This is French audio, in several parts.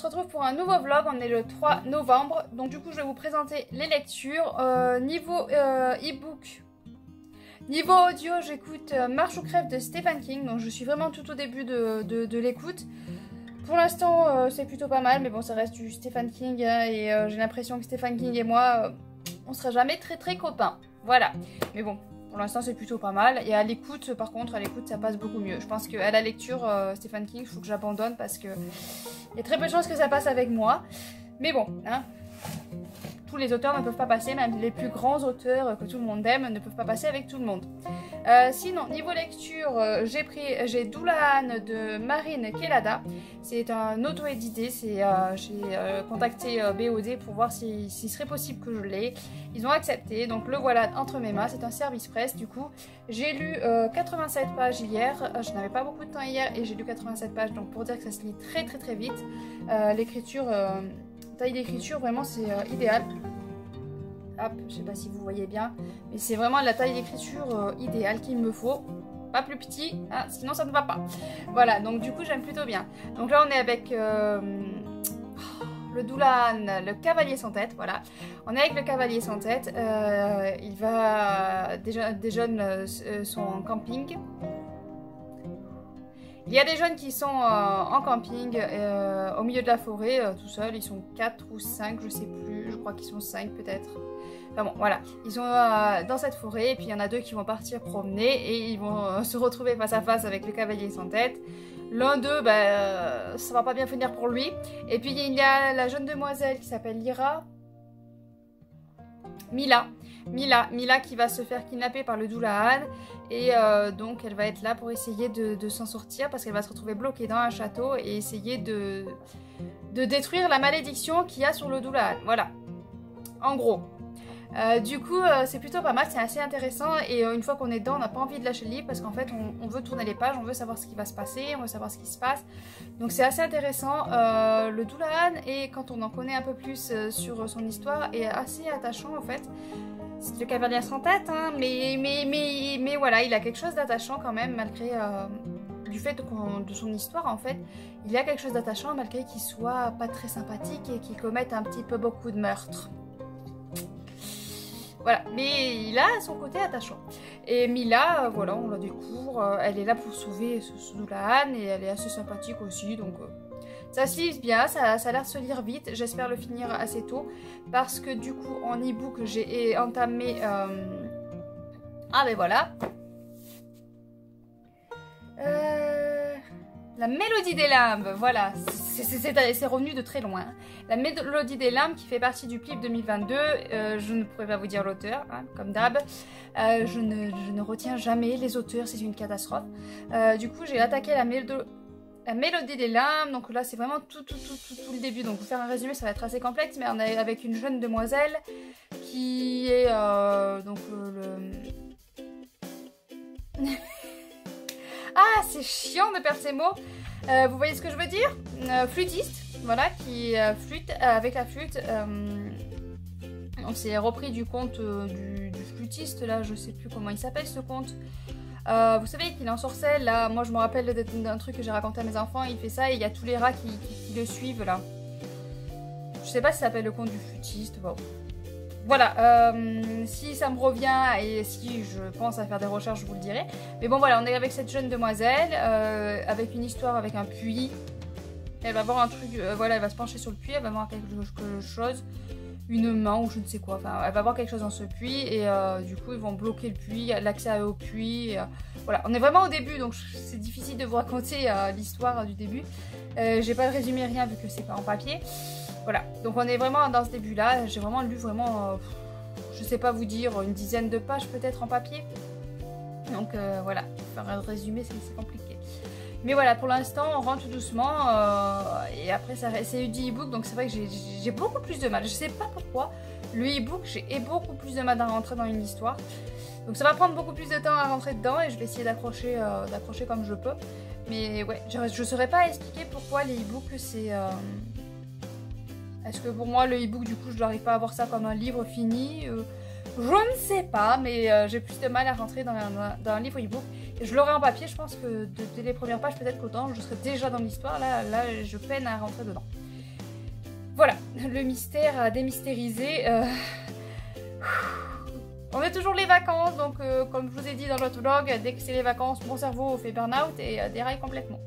retrouve pour un nouveau vlog, on est le 3 novembre, donc du coup je vais vous présenter les lectures. Niveau e-book, niveau audio, j'écoute Marche ou crève de Stephen King, donc je suis vraiment tout au début de l'écoute. Pour l'instant c'est plutôt pas mal, mais bon ça reste du Stephen King et j'ai l'impression que Stephen King et moi on sera jamais très copains, voilà. Mais bon, pour l'instant c'est plutôt pas mal. Et à l'écoute, par contre, à l'écoute ça passe beaucoup mieux. Je pense qu'à la lecture, Stephen King, il faut que j'abandonne parce que il y a très peu de chances que ça passe avec moi. Mais bon, hein, tous les auteurs ne peuvent pas passer, même les plus grands auteurs que tout le monde aime ne peuvent pas passer avec tout le monde. Sinon, niveau lecture, j'ai Doulahan de Marine Kelada. C'est un auto-édité. J'ai contacté BOD pour voir s'il serait possible que je l'ai. Ils ont accepté, donc le voilà entre mes mains. C'est un service presse du coup. J'ai lu 87 pages hier. Je n'avais pas beaucoup de temps hier et j'ai lu 87 pages. Donc pour dire que ça se lit très vite. L'écriture, taille d'écriture, vraiment c'est idéal. Hop, je sais pas si vous voyez bien, mais c'est vraiment la taille d'écriture idéale qu'il me faut. Pas plus petit, hein, sinon ça ne va pas. Voilà, donc du coup j'aime plutôt bien. Donc là on est avec le Doulahan, le cavalier sans tête, voilà. On est avec le cavalier sans tête. Des jeunes sont en camping. Il y a des jeunes qui sont en camping au milieu de la forêt, tout seuls. Ils sont 4 ou 5, je sais plus. Je crois qu'ils sont 5 peut-être. Enfin bon, voilà. Ils sont dans cette forêt et puis il y en a deux qui vont partir promener et ils vont se retrouver face à face avec le cavalier sans tête. L'un d'eux, ça va pas bien finir pour lui. Et puis il y a la jeune demoiselle qui s'appelle Mila qui va se faire kidnapper par le Doulahan et donc elle va être là pour essayer de s'en sortir parce qu'elle va se retrouver bloquée dans un château et essayer de détruire la malédiction qu'il y a sur le Doulahan. Voilà, en gros. Du coup c'est plutôt pas mal, c'est assez intéressant et une fois qu'on est dedans on n'a pas envie de lâcher le livre parce qu'en fait on veut tourner les pages, on veut savoir ce qui va se passer, on veut savoir ce qui se passe, donc c'est assez intéressant. Le Doulahan, et quand on en connaît un peu plus sur son histoire, est assez attachant en fait. C'est le cavalier sans tête, hein, mais voilà, il a quelque chose d'attachant quand même malgré du fait de son histoire en fait. Il y a quelque chose d'attachant malgré qu'il soit pas très sympathique et qu'il commette un petit peu beaucoup de meurtres. Voilà, mais il a son côté attachant. Et Mila, voilà, on la découvre, elle est là pour sauver ce Doulahan et elle est assez sympathique aussi, donc ça se lit bien, ça a l'air de se lire vite. J'espère le finir assez tôt parce que du coup en e-book j'ai entamé... Ah ben voilà. La Mélodie des limbes, voilà, c'est revenu de très loin. La Mélodie des limbes qui fait partie du PLIP 2022, je ne pourrais pas vous dire l'auteur, hein, comme d'hab. Je ne retiens jamais les auteurs, c'est une catastrophe. Du coup, j'ai attaqué la Mélodie des limbes, donc là c'est vraiment tout le début. Donc vous faire un résumé, ça va être assez complexe, mais on est avec une jeune demoiselle qui est Ah, c'est chiant de perdre ces mots. Vous voyez ce que je veux dire? Flûtiste, voilà, qui flûte avec la flûte. On s'est repris du conte du flûtiste, là, je sais plus comment il s'appelle ce conte. Vous savez qu'il ensorcelle, là, moi je me rappelle d'un truc que j'ai raconté à mes enfants, il fait ça et il y a tous les rats qui le suivent, là. Je sais pas si ça s'appelle le conte du flûtiste, bon. Voilà, si ça me revient et si je pense à faire des recherches, je vous le dirai. Mais bon, voilà, on est avec cette jeune demoiselle, avec une histoire avec un puits. Elle va voir un truc, voilà, elle va se pencher sur le puits, elle va voir quelque chose, une main ou je ne sais quoi. Enfin, elle va voir quelque chose dans ce puits et du coup, ils vont bloquer le puits, l'accès au puits. Voilà, on est vraiment au début, donc c'est difficile de vous raconter l'histoire du début. J'ai pas résumé rien vu que c'est pas en papier. Voilà, donc on est vraiment dans ce début-là. J'ai vraiment lu vraiment, je sais pas vous dire, une dizaine de pages peut-être en papier. Donc voilà, faire un résumé c'est compliqué. Mais voilà, pour l'instant on rentre tout doucement et après c'est du e-book, donc c'est vrai que j'ai beaucoup plus de mal. Je sais pas pourquoi, le e-book j'ai beaucoup plus de mal à rentrer dans une histoire. Donc ça va prendre beaucoup plus de temps à rentrer dedans et je vais essayer d'accrocher comme je peux. Mais ouais, je saurais pas expliquer pourquoi les e-books c'est... Est-ce que pour moi le e-book du coup je n'arrive pas à voir ça comme un livre fini? Je ne sais pas, mais j'ai plus de mal à rentrer dans un livre e-book. Je l'aurai en papier, je pense que dès les premières pages peut-être qu'autant je serai déjà dans l'histoire, là je peine à rentrer dedans. Voilà, le mystère à démystériser. On est toujours les vacances, donc comme je vous ai dit dans l'autre vlog, dès que c'est les vacances, mon cerveau fait burn-out et déraille complètement.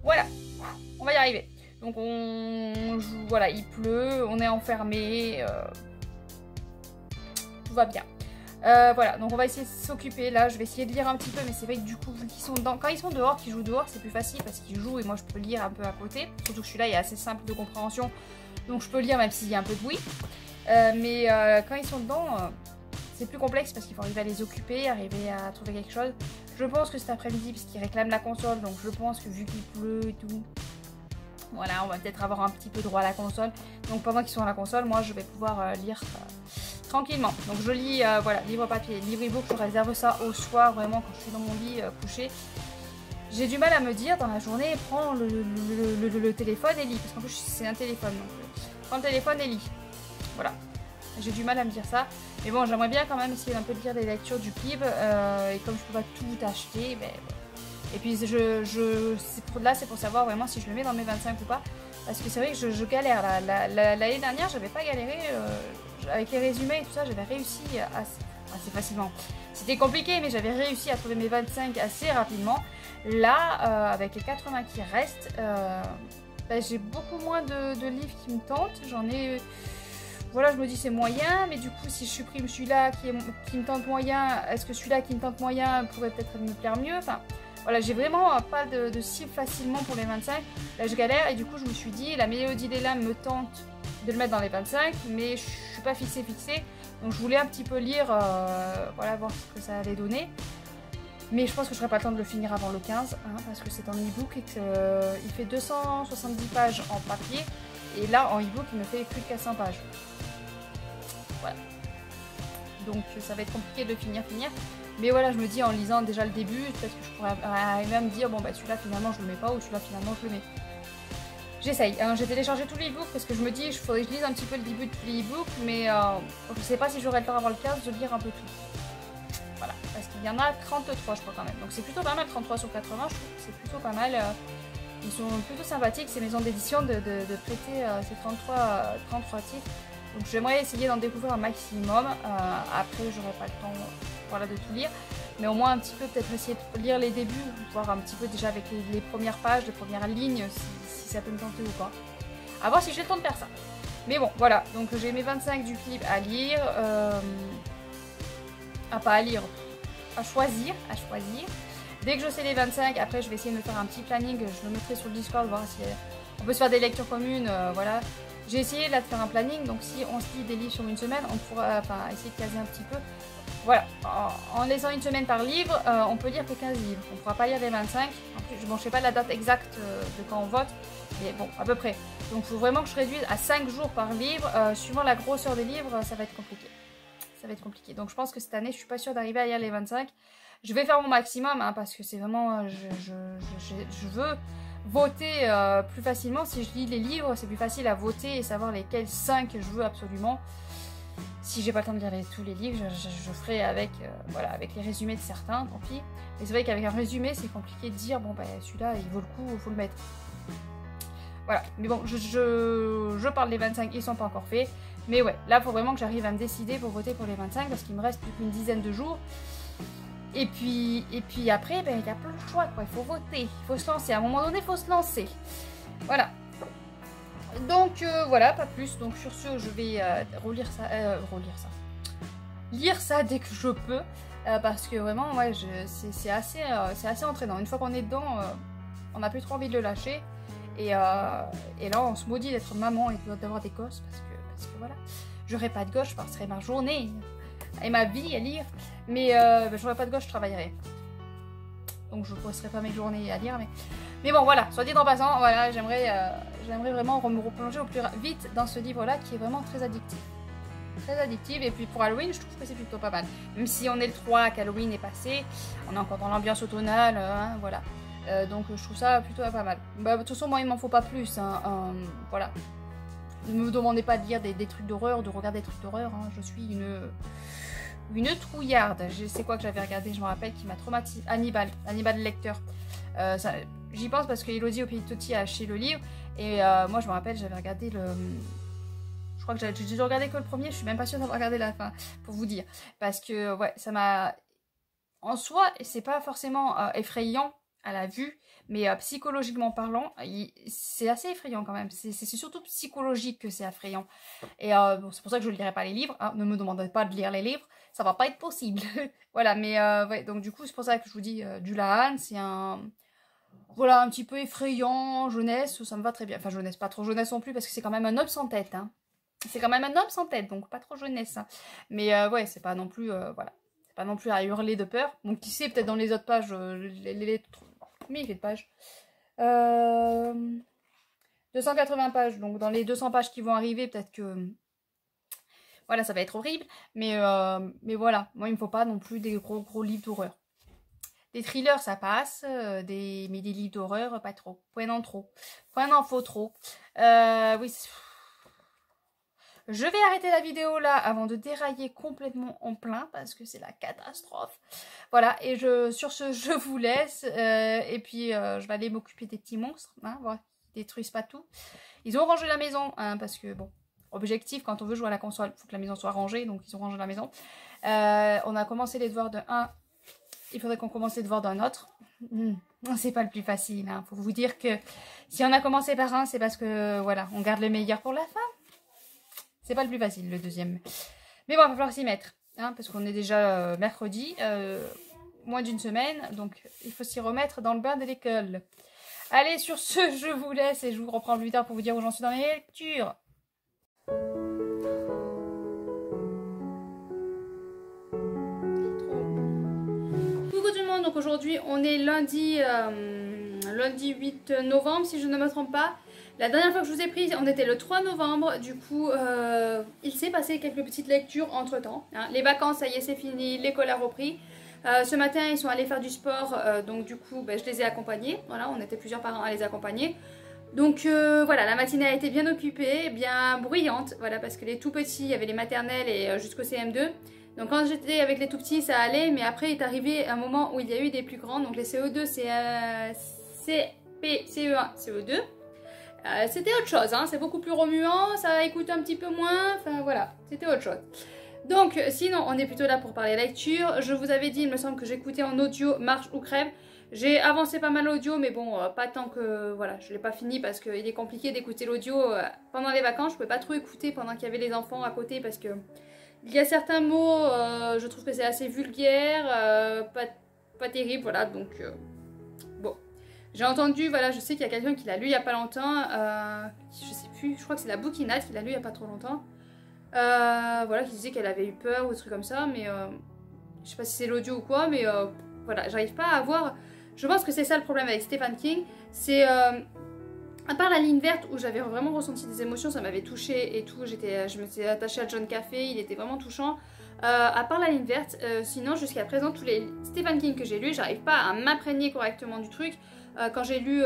Voilà, on va y arriver. Donc voilà, il pleut, on est enfermé, tout va bien. Voilà, donc on va essayer de s'occuper. Là, je vais essayer de lire un petit peu, mais c'est vrai que du coup, vu qu'ils sont quand ils sont dehors, qu'ils jouent dehors, c'est plus facile parce qu'ils jouent et moi je peux lire un peu à côté. Surtout que celui-là est assez simple de compréhension, donc je peux lire même s'il y a un peu de bruit. Mais quand ils sont dedans, c'est plus complexe parce qu'il faut arriver à les occuper, arriver à trouver quelque chose. Je pense que cet après-midi, parce qu'ils réclament la console, donc je pense que vu qu'il pleut et tout, voilà, on va peut-être avoir un petit peu droit à la console. Donc pendant qu'ils sont à la console, moi je vais pouvoir lire tranquillement. Donc je lis, voilà, livre papier, livre e-book, je réserve ça au soir, vraiment quand je suis dans mon lit couché. J'ai du mal à me dire dans la journée, prends le téléphone et lis, parce qu'en plus c'est un téléphone, donc prends le téléphone et lis. Voilà, j'ai du mal à me dire ça. Mais bon, j'aimerais bien quand même essayer un peu de lire les lectures du PIB, et comme je peux pas tout acheter, ben... Et puis là c'est pour savoir vraiment si je le mets dans mes 25 ou pas. Parce que c'est vrai que je galère. L'année dernière j'avais pas galéré. Avec les résumés et tout ça j'avais réussi assez facilement. C'était compliqué mais j'avais réussi à trouver mes 25 assez rapidement. Là avec les 80 qui restent, bah, j'ai beaucoup moins de livres qui me tentent. J'en ai... Voilà, je me dis c'est moyen, mais du coup si je supprime celui-là qui me tente moyen, est-ce que celui-là qui me tente moyen pourrait peut-être me plaire mieux? Enfin... Voilà, j'ai vraiment pas de cible facilement pour les 25. Là, je galère et du coup, je me suis dit, la mélodie des lames me tente de le mettre dans les 25, mais je suis pas fixée. Donc, je voulais un petit peu lire, voilà, voir ce que ça allait donner. Mais je pense que je n'aurai pas le temps de le finir avant le 15, hein, parce que c'est en e-book et qu'il fait 270 pages en papier. Et là, en e-book, il me fait plus de 400 pages. Voilà. Donc, ça va être compliqué de le finir. Mais voilà, je me dis en lisant déjà le début, peut-être que je pourrais arriver à me dire, bon bah celui-là finalement je le mets pas, ou celui-là finalement je le mets. J'essaye. J'ai téléchargé tous les e-books parce que je me dis, il faudrait que je lise un petit peu le début de tous les e-books, mais je sais pas si j'aurai le temps avant le 15 de lire un peu tout. Voilà, parce qu'il y en a 33 je crois quand même. Donc c'est plutôt pas mal, 33 sur 80, je trouve que c'est plutôt pas mal. Ils sont plutôt sympathiques ces maisons d'édition de prêter ces 33 titres. Donc j'aimerais essayer d'en découvrir un maximum. Après j'aurai pas le temps, voilà, de tout lire. Mais au moins un petit peu peut-être essayer de lire les débuts, voir un petit peu déjà avec les premières pages, les premières lignes, si ça peut me tenter ou pas. À voir si j'ai le temps de faire ça. Mais bon, voilà. Donc j'ai mes 25 du clip à lire. À choisir. Dès que je sais les 25, après je vais essayer de me faire un petit planning. Je le mettrai sur le Discord, voir si on peut se faire des lectures communes, voilà. J'ai essayé là de faire un planning, donc si on se lit des livres sur une semaine, on pourra essayer de caser un petit peu. Voilà, en laissant une semaine par livre, on peut lire que 15 livres. On ne pourra pas lire les 25. En plus, bon, je ne sais pas la date exacte de quand on vote, mais bon, à peu près. Donc il faut vraiment que je réduise à 5 jours par livre. Suivant la grosseur des livres, ça va être compliqué. Donc je pense que cette année, je ne suis pas sûre d'arriver à lire les 25. Je vais faire mon maximum, hein, parce que c'est vraiment... je veux voter plus facilement. Si je lis les livres, c'est plus facile à voter et savoir lesquels 5 je veux absolument. Si j'ai pas le temps de lire tous les livres, je ferai avec, voilà, avec les résumés de certains, tant pis. Mais c'est vrai qu'avec un résumé, c'est compliqué de dire, bon bah celui-là, il vaut le coup, il faut le mettre. Voilà, mais bon, je parle des 25, ils sont pas encore faits. Mais ouais, là, il faut vraiment que j'arrive à me décider pour voter pour les 25, parce qu'il me reste plus qu'une dizaine de jours. Et puis après, ben, il y a plein de choix, quoi. Il faut voter, il faut se lancer. À un moment donné, il faut se lancer. Voilà. Donc voilà, pas plus. Donc sur ce, je vais lire ça dès que je peux, parce que vraiment, ouais, c'est assez entraînant. Une fois qu'on est dedans, on n'a plus trop envie de le lâcher. Et là, on se maudit d'être maman et d'avoir des gosses, parce que voilà, j'aurais pas de gosses, je passerais ma journée et ma vie à lire, mais j'aurais pas de gosses, je travaillerais. Donc je ne passerai pas mes journées à lire, mais bon, voilà, soit dit en passant, voilà, j'aimerais vraiment me replonger au plus vite dans ce livre-là qui est vraiment très addictif. Très addictif, et puis pour Halloween, je trouve que c'est plutôt pas mal. Même si on est le 3, qu'Halloween est passé, on est encore dans l'ambiance automnale, hein, voilà. Donc je trouve ça plutôt pas mal. Bah, de toute façon, moi, il m'en faut pas plus, hein, voilà. Ne me demandez pas de lire des trucs d'horreur, de regarder des trucs d'horreur, hein. Je suis une trouillarde. C'est quoi que j'avais regardé, je me rappelle, qui m'a traumatisé. Hannibal Lecter. j'y pense parce que Elodie au Pays de Toti a acheté le livre. Et moi, je me rappelle, j'avais regardé le... Je crois que j'ai déjà regardé que le premier. Je suis même pas sûre d'avoir regardé la fin, pour vous dire. Parce que, ouais, ça m'a... En soi, c'est pas forcément effrayant à la vue, mais psychologiquement parlant, c'est assez effrayant quand même. C'est surtout psychologique que c'est effrayant. Et bon, c'est pour ça que je ne lirai pas les livres. Hein. Ne me demandez pas de lire les livres, ça va pas être possible. Voilà, mais ouais, donc du coup, c'est pour ça que je vous dis Dullahan, c'est un... Voilà, un petit peu effrayant, jeunesse, ça me va très bien. Enfin, jeunesse, pas trop jeunesse non plus, parce que c'est quand même un homme sans tête. Hein. C'est quand même un homme sans tête, donc pas trop jeunesse. Hein. Mais ouais, c'est pas non plus... voilà. Pas non plus à hurler de peur. Donc qui sait, peut-être dans les autres pages, combien il fait de pages 280 pages. Donc dans les 200 pages qui vont arriver, peut-être que... Voilà, ça va être horrible. Mais voilà, moi il me faut pas non plus des gros livres d'horreur. Des thrillers, ça passe. Mais des livres d'horreur, pas trop. Point n'en trop. Point n'en faut trop. Oui, je vais arrêter la vidéo là avant de dérailler complètement en plein parce que c'est la catastrophe. Voilà, et sur ce, je vous laisse. Et puis, je vais aller m'occuper des petits monstres. Hein, voilà, ils détruisent pas tout. Ils ont rangé la maison hein, parce que, bon, objectif, quand on veut jouer à la console, il faut que la maison soit rangée. Donc, ils ont rangé la maison. On a commencé les devoirs de un. Il faudrait qu'on commence les devoirs d'un autre. C'est pas le plus facile. Hein. Faut vous dire que si on a commencé par un, c'est parce que, voilà, on garde le meilleur pour la fin. C'est pas le plus facile, le deuxième. Mais bon, il va falloir s'y mettre. Hein, parce qu'on est déjà mercredi, moins d'une semaine. Donc, il faut s'y remettre dans le bain de l'école. Allez, sur ce, je vous laisse et je vous reprends plus tard pour vous dire où j'en suis dans mes lectures. Coucou tout le monde, donc aujourd'hui, on est lundi 8 novembre, si je ne me trompe pas. La dernière fois que je vous ai pris, on était le 3 novembre, du coup, il s'est passé quelques petites lectures entre temps. Hein. Les vacances, ça y est, c'est fini, l'école a repris. Ce matin, ils sont allés faire du sport, donc du coup, je les ai accompagnés. Voilà, on était plusieurs parents à les accompagner. Donc voilà, la matinée a été bien occupée, bien bruyante, voilà, parce que les tout petits, il y avait les maternelles et jusqu'au CM2. Donc quand j'étais avec les tout petits, ça allait, mais après est arrivé un moment où il y a eu des plus grands, donc les CE2, CP, CE1, CE2. C'était autre chose, hein. C'est beaucoup plus remuant, ça écoute un petit peu moins, enfin voilà, c'était autre chose. Donc sinon on est plutôt là pour parler lecture. Je vous avais dit, il me semble que j'écoutais en audio Marche ou crève. J'ai avancé pas mal l'audio, mais bon, pas tant que... Voilà, je l'ai pas fini parce qu'il est compliqué d'écouter l'audio pendant les vacances. Je pouvais pas trop écouter pendant qu'il y avait les enfants à côté parce que... Il y a certains mots, je trouve que c'est assez vulgaire, pas terrible, voilà, donc... bon. J'ai entendu, voilà, je sais qu'il y a quelqu'un qui l'a lu il y a pas longtemps, je sais plus, je crois que c'est la bouquinade qui l'a lu il y a pas trop longtemps. Voilà, qui disait qu'elle avait eu peur ou des trucs comme ça, mais je sais pas si c'est l'audio ou quoi, mais voilà, j'arrive pas à avoir... Je pense que c'est ça le problème avec Stephen King, c'est... à part la ligne verte où j'avais vraiment ressenti des émotions, ça m'avait touchée et tout, je me suis attachée à John Café, il était vraiment touchant. À part la ligne verte, sinon jusqu'à présent tous les Stephen King que j'ai lus, j'arrive pas à m'imprégner correctement du truc. Quand j'ai lu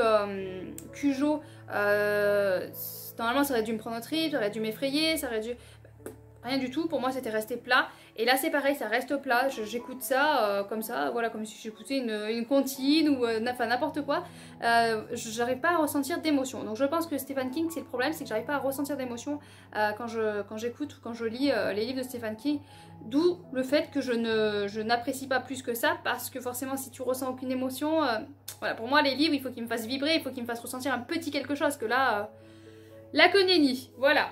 Cujo, normalement ça aurait dû me prendre au trip, ça aurait dû m'effrayer, ça aurait dû... Rien du tout, pour moi c'était resté plat. Et là c'est pareil, ça reste plat, j'écoute ça comme ça, voilà, comme si j'écoutais une comptine ou enfin n'importe quoi. J'arrive pas à ressentir d'émotion. Donc je pense que Stephen King, c'est le problème, c'est que j'arrive pas à ressentir d'émotion quand j'écoute ou quand je lis les livres de Stephen King. D'où le fait que je n'apprécie pas plus que ça, parce que forcément si tu ressens aucune émotion, voilà, pour moi les livres il faut qu'ils me fassent vibrer, il faut qu'ils me fassent ressentir un petit quelque chose, que là, la que nenni, voilà.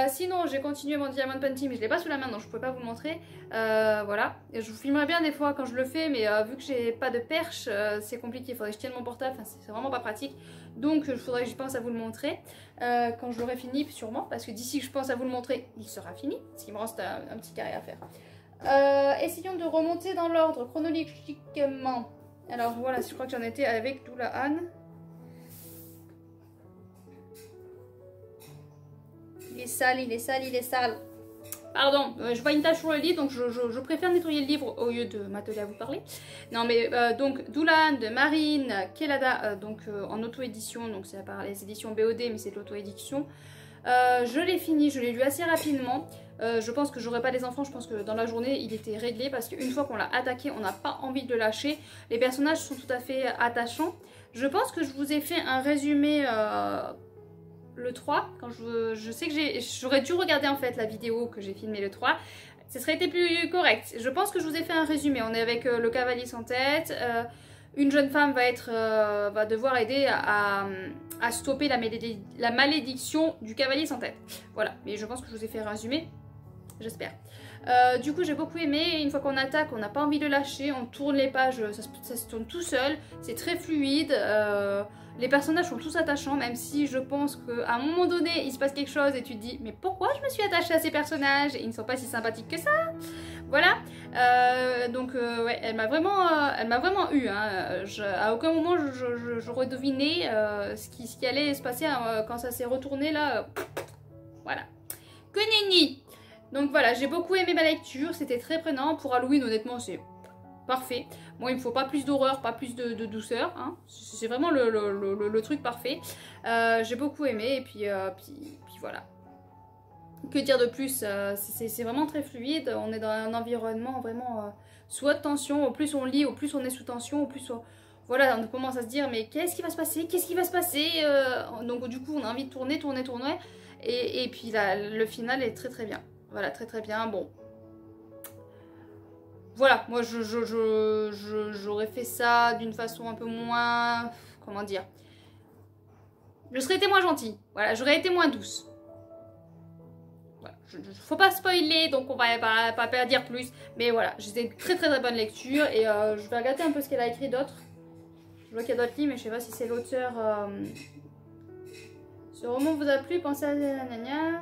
Sinon j'ai continué mon Diamond Painting, mais je l'ai pas sous la main donc je peux pas vous le montrer. Voilà, et je vous filmerai bien des fois quand je le fais, mais vu que j'ai pas de perche, c'est compliqué, il faudrait que je tienne mon portable, enfin, c'est vraiment pas pratique. Donc il faudrait que je pense à vous le montrer quand je l'aurai fini sûrement, parce que d'ici que je pense à vous le montrer, il sera fini, parce qu'il me reste un petit carré à faire. Essayons de remonter dans l'ordre chronologiquement. Alors voilà, je crois que j'en étais avec Dullahan. Il est sale, il est sale, il est sale. Pardon, je vois une tache sur le livre, donc je préfère nettoyer le livre au lieu de m'atteler à vous parler. Non mais donc Dullahan de Marine Kelada, donc en auto-édition, donc c'est à part les éditions BOD, mais c'est de l'auto-édition. Je l'ai fini, je l'ai lu assez rapidement. Je pense que j'aurais pas les enfants, je pense que dans la journée il était réglé parce qu'une fois qu'on l'a attaqué, on n'a pas envie de le lâcher. Les personnages sont tout à fait attachants. Je pense que je vous ai fait un résumé le 3, quand je sais que j'aurais dû regarder en fait la vidéo que j'ai filmée le 3. Ce serait été plus correct. Je pense que je vous ai fait un résumé. On est avec le cavalier sans tête. Une jeune femme va devoir aider à stopper la malédiction du cavalier sans tête. Voilà, mais je pense que je vous ai fait un résumé. J'espère. Du coup, j'ai beaucoup aimé. Une fois qu'on attaque, on n'a pas envie de lâcher. On tourne les pages, ça se tourne tout seul. C'est très fluide. Les personnages sont tous attachants, même si je pense qu'à un moment donné, il se passe quelque chose et tu te dis mais pourquoi je me suis attachée à ces personnages? Ils ne sont pas si sympathiques que ça. Voilà. Ouais, elle m'a vraiment eu. Hein. À aucun moment, j'aurais deviné ce qui allait se passer quand ça s'est retourné là. Voilà. Que nenni. Donc voilà, j'ai beaucoup aimé ma lecture, c'était très prenant. Pour Halloween, honnêtement, c'est parfait. Moi, il me faut pas plus d'horreur, pas plus de douceur. Hein. C'est vraiment le truc parfait. J'ai beaucoup aimé, et puis voilà. Que dire de plus, c'est vraiment très fluide. On est dans un environnement vraiment sous haute tension. Au plus on lit, au plus on est sous tension, au plus voilà, on commence à se dire mais qu'est-ce qui va se passer? Qu'est-ce qui va se passer? Donc du coup, on a envie de tourner. Et puis là, le final est très très bien. Voilà, très très bien. Bon. Voilà, moi j'aurais fait ça d'une façon un peu moins... Comment dire? Je serais été moins gentille. Voilà, j'aurais été moins douce. Voilà, faut pas spoiler, donc on va pas dire plus. Mais voilà, c'était une très très très bonne lecture. Et je vais regarder un peu ce qu'elle a écrit d'autre. Je vois qu'il y a d'autres livres, mais je sais pas si c'est l'auteur... Ce roman vous a plu, pensez à... Nanana.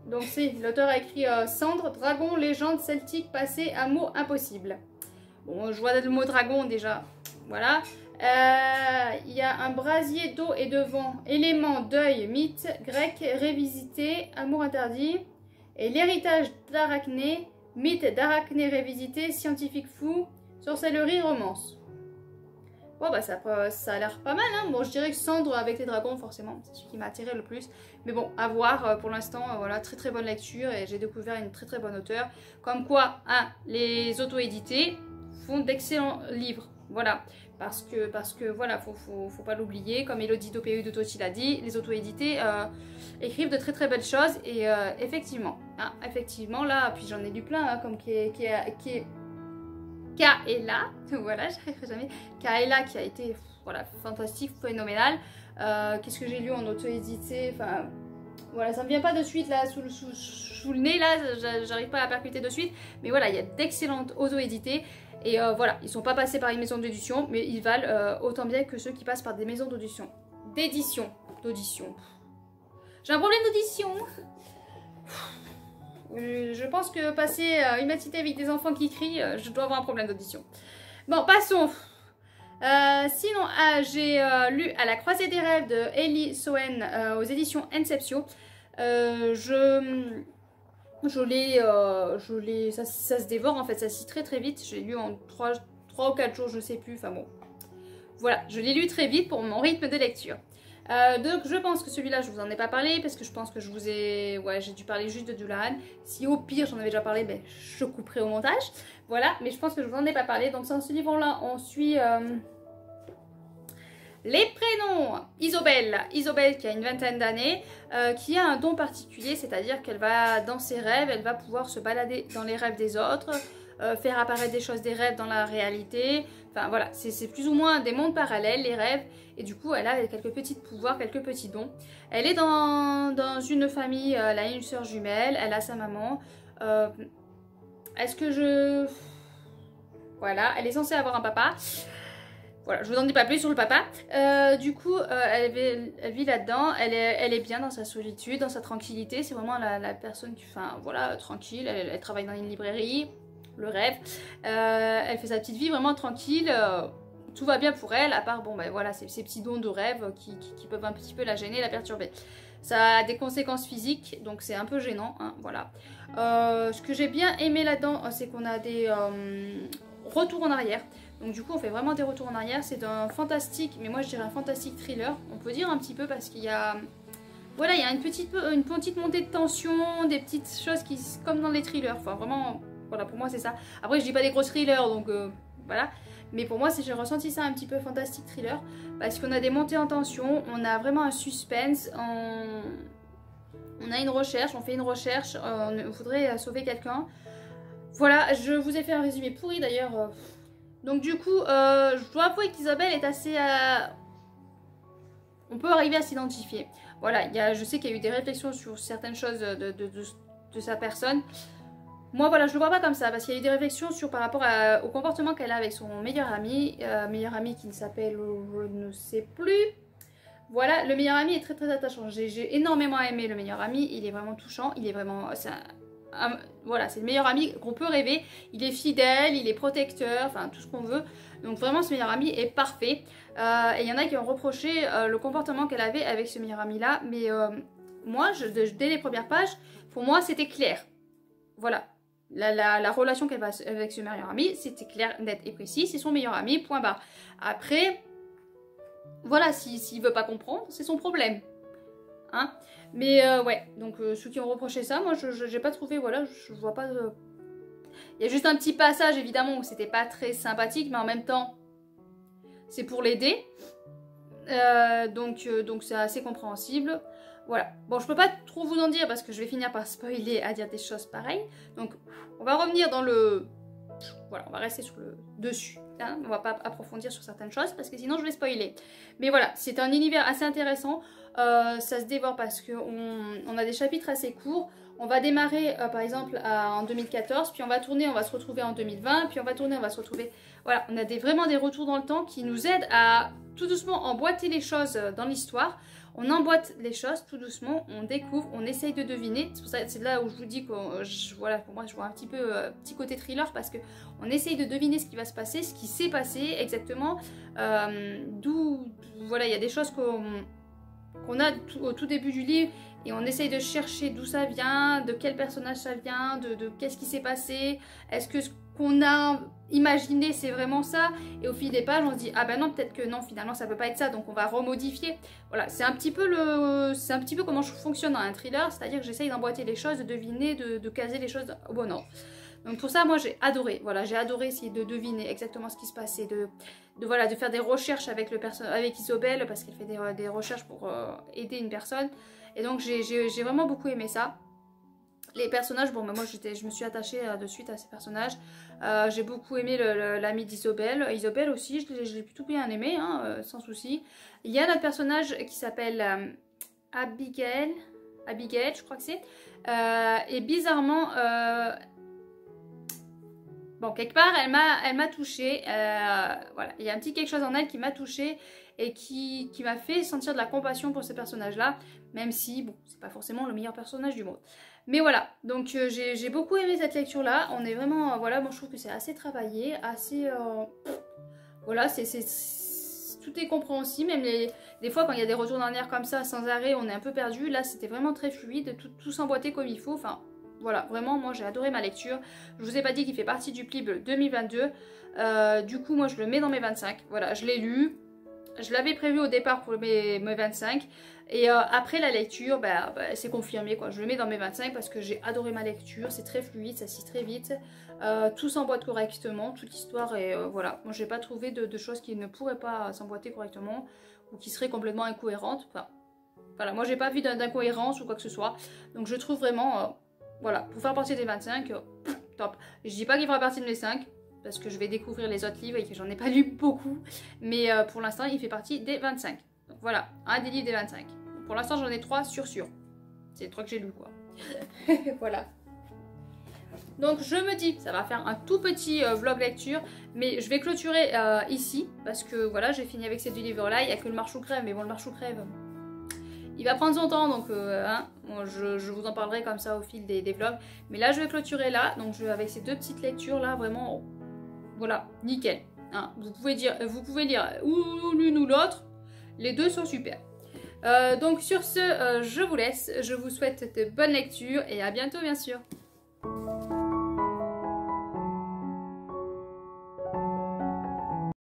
Donc si, l'auteur a écrit Cendre, dragon, légende celtique, passé, amour impossible. Bon, je vois le mot dragon déjà. Voilà. Il y a un brasier d'eau et de vent, élément, deuil, mythe, grec, révisité, amour interdit. Et l'héritage d'Arachné, mythe d'Arachné révisité, scientifique fou, sorcellerie, romance. Bon bah ça a l'air pas mal hein. Bon je dirais que Cendre avec les dragons forcément, c'est celui qui m'a attiré le plus. Mais bon, à voir pour l'instant, voilà, très très bonne lecture et j'ai découvert une très très bonne auteure. Comme quoi, hein, les auto-édités font d'excellents livres, voilà. Parce que voilà, faut pas l'oublier, comme Elodie d'OPU de Tochi l'a dit, les auto-édités écrivent de très très belles choses et effectivement, hein, effectivement là, puis j'en ai lu plein, hein, comme Kaela, voilà, j'arriverai jamais. Kaela qui a été voilà, fantastique, phénoménal. Qu'est-ce que j'ai lu en auto-édité? Enfin, voilà, ça me vient pas de suite là sous le nez, là, j'arrive pas à percuter de suite. Mais voilà, il y a d'excellentes auto-éditées. Et voilà, ils sont pas passés par une maison d'édition, mais ils valent autant bien que ceux qui passent par des maisons d'audition. D'audition. J'ai un problème d'audition. Je pense que passer une matinée avec des enfants qui crient, je dois avoir un problème d'audition. Bon, passons. Sinon, j'ai lu À la croisée des rêves de Ellie Sohen aux éditions Inceptio. Ça se dévore en fait, ça se lit très très vite. J'ai lu en 3 ou 4 jours, je sais plus, enfin bon. Voilà, je l'ai lu très vite pour mon rythme de lecture. Donc je pense que celui-là je vous en ai pas parlé parce que je pense que je vous ai... Ouais, j'ai dû parler juste de Dulan. Si au pire j'en avais déjà parlé, ben, je couperai au montage. Voilà, mais je pense que je vous en ai pas parlé. Donc dans ce livre-là, on suit les prénoms. Isobel qui a une vingtaine d'années, qui a un don particulier, c'est-à-dire qu'elle va, dans ses rêves, elle va pouvoir se balader dans les rêves des autres, faire apparaître des choses des rêves dans la réalité. Enfin voilà, c'est plus ou moins des mondes parallèles, les rêves. Et du coup, elle a quelques petits pouvoirs, quelques petits dons. Elle est dans une famille, elle a une soeur jumelle, elle a sa maman. Est-ce que je... Voilà, elle est censée avoir un papa. Voilà, je vous en dis pas plus sur le papa. Du coup, elle vit là-dedans. Elle est bien dans sa solitude, dans sa tranquillité. C'est vraiment la personne qui... Enfin, voilà, tranquille. Elle travaille dans une librairie. Le rêve. Elle fait sa petite vie vraiment tranquille. Tout va bien pour elle, à part bon ben voilà, ces petits dons de rêve qui peuvent un petit peu la gêner, la perturber. Ça a des conséquences physiques, donc c'est un peu gênant, hein, voilà. Ce que j'ai bien aimé là-dedans, c'est qu'on a des retours en arrière. Donc du coup on fait vraiment des retours en arrière. C'est un fantastique, mais moi je dirais un fantastique thriller, on peut dire un petit peu, parce qu'il y a... voilà, il y a une petite montée de tension, des petites choses qui, comme dans les thrillers, enfin vraiment, voilà, pour moi c'est ça. Après je dis pas des gros thrillers, donc voilà, mais pour moi j'ai ressenti ça un petit peu fantastique thriller, parce qu'on a des montées en tension, on a vraiment un suspense, on a une recherche, on fait une recherche, on voudrait sauver quelqu'un. Voilà, je vous ai fait un résumé pourri d'ailleurs. Donc du coup, je dois avouer qu'Isabelle est assez... on peut arriver à s'identifier. Voilà, je sais qu'il y a eu des réflexions sur certaines choses de sa personne. Moi voilà, je le vois pas comme ça, parce qu'il y a eu des réflexions par rapport au comportement qu'elle a avec son meilleur ami qui ne s'appelle, je ne sais plus. Voilà, le meilleur ami est très très attachant. J'ai énormément aimé le meilleur ami, il est vraiment touchant, il est vraiment... voilà, c'est le meilleur ami qu'on peut rêver. Il est fidèle, il est protecteur, enfin tout ce qu'on veut. Donc vraiment ce meilleur ami est parfait. Et il y en a qui ont reproché le comportement qu'elle avait avec ce meilleur ami là. Mais moi, dès les premières pages, pour moi c'était clair. Voilà, la relation qu'elle a avec ce meilleur ami, c'était clair, net et précis. C'est son meilleur ami, point barre. Après, voilà, s'il veut pas comprendre, c'est son problème. Hein, mais ouais, donc ceux qui ont reproché ça, moi j'ai pas trouvé, voilà, je vois pas... Il y a juste un petit passage évidemment où c'était pas très sympathique, mais en même temps c'est pour l'aider, donc c'est assez compréhensible. Voilà, bon je peux pas trop vous en dire parce que je vais finir par spoiler à dire des choses pareilles, donc on va revenir dans le... Voilà, on va rester sur le dessus. Hein, on va pas approfondir sur certaines choses parce que sinon je vais spoiler. Mais voilà, c'est un univers assez intéressant. Ça se dévore parce qu'on a des chapitres assez courts. On va démarrer par exemple en 2014, puis on va tourner, on va se retrouver en 2020, puis on va tourner, on va se retrouver... Voilà, on a vraiment des retours dans le temps qui nous aident à tout doucement emboîter les choses dans l'histoire. On emboîte les choses tout doucement, on découvre, on essaye de deviner. C'est là où je vous dis que voilà, pour moi je vois un petit peu petit côté thriller parce que on essaye de deviner ce qui va se passer, ce qui s'est passé exactement. D'où voilà, il y a des choses qu'on a au tout début du livre et on essaye de chercher d'où ça vient, de quel personnage ça vient, de qu'est-ce qui s'est passé, est-ce que ce qu'on a imaginé c'est vraiment ça, et au fil des pages on se dit ah ben non, peut-être que non, finalement ça peut pas être ça, donc on va remodifier. Voilà, c'est un petit peu comment je fonctionne dans un thriller, c'est-à-dire que j'essaye d'emboîter les choses, de deviner, de caser les choses au bon ordre. Donc pour ça moi j'ai adoré, voilà, j'ai adoré essayer de deviner exactement ce qui se passait, voilà, de faire des recherches avec Isobel parce qu'elle fait des recherches pour aider une personne, et donc j'ai vraiment beaucoup aimé ça. Les personnages, bon, bah moi je me suis attachée de suite à ces personnages. J'ai beaucoup aimé l'ami d'Isobel. Isobel aussi, je l'ai plutôt bien aimé, hein, sans souci. Il y a notre personnage qui s'appelle Abigail, je crois que c'est. Et bizarrement, bon, quelque part, elle m'a touchée. Voilà, il y a un petit quelque chose en elle qui m'a touchée et qui m'a fait sentir de la compassion pour ce personnage-là, même si, bon, c'est pas forcément le meilleur personnage du monde. Mais voilà, donc j'ai beaucoup aimé cette lecture-là. On est vraiment, voilà, moi je trouve que c'est assez travaillé, assez... voilà, tout est compréhensible, même des fois quand il y a des retours en arrière comme ça, sans arrêt, on est un peu perdu. Là, c'était vraiment très fluide, tout s'emboîtait comme il faut, enfin... Voilà, vraiment, moi j'ai adoré ma lecture. Je vous ai pas dit qu'il fait partie du PLIB 2022. Du coup, moi je le mets dans mes 25. Voilà, je l'ai lu. Je l'avais prévu au départ pour mes 25. Et après la lecture, c'est confirmé quoi. Je le mets dans mes 25 parce que j'ai adoré ma lecture. C'est très fluide, ça se lit très vite. Tout s'emboîte correctement. Toute l'histoire est... voilà, moi j'ai pas trouvé de choses qui ne pourraient pas s'emboîter correctement ou qui seraient complètement incohérentes. Enfin, voilà, moi j'ai pas vu d'incohérence ou quoi que ce soit. Donc je trouve vraiment... voilà, pour faire partie des 25, top. Je dis pas qu'il fera partie de mes 5, parce que je vais découvrir les autres livres et que j'en ai pas lu beaucoup. Mais pour l'instant, il fait partie des 25. Donc voilà, un des livres des 25. Pour l'instant, j'en ai 3 sûr. C'est les 3 que j'ai lus, quoi. Voilà. Donc je me dis, ça va faire un tout petit vlog lecture, mais je vais clôturer ici, parce que voilà, j'ai fini avec ces 2 livres-là. Il n'y a que le marche ou crève, mais bon, le marche ou crève... il va prendre son temps, donc hein, bon, je vous en parlerai comme ça au fil des vlogs. Mais là, je vais clôturer là. Donc, avec ces 2 petites lectures là, vraiment, voilà, nickel. Hein. Vous pouvez lire ou l'une ou l'autre. Les 2 sont super. Donc, sur ce, je vous laisse. Je vous souhaite de bonnes lectures et à bientôt, bien sûr.